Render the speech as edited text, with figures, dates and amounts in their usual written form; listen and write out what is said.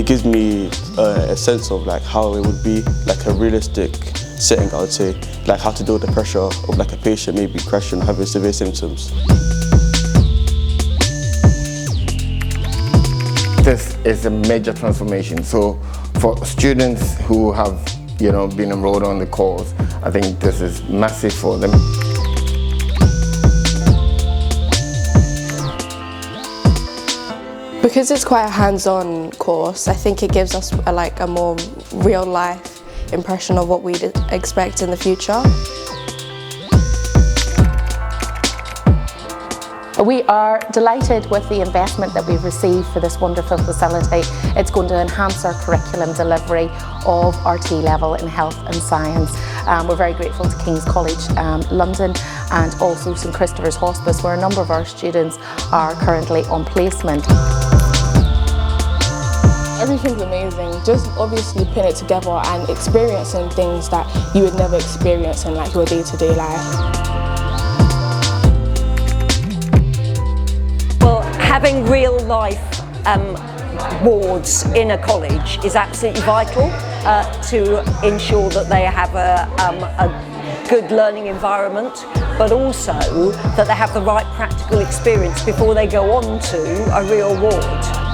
it gives me a sense of like how it would be, like a realistic setting, I would say, like how to deal with the pressure of like a patient maybe crashing or having severe symptoms. This is a major transformation. So for students who have, been enrolled on the course, I think this is massive for them. Because it's quite a hands-on course, I think it gives us a more real-life impression of what we'd expect in the future. We are delighted with the investment that we've received for this wonderful facility. It's going to enhance our curriculum delivery of our T-level in health and science. We're very grateful to King's College London and also St Christopher's Hospice, where a number of our students are currently on placement. Everything's amazing, just obviously putting it together and experiencing things that you would never experience in your day-to-day life. Having real-life wards in a college is absolutely vital to ensure that they have a good learning environment, but also that they have the right practical experience before they go on to a real ward.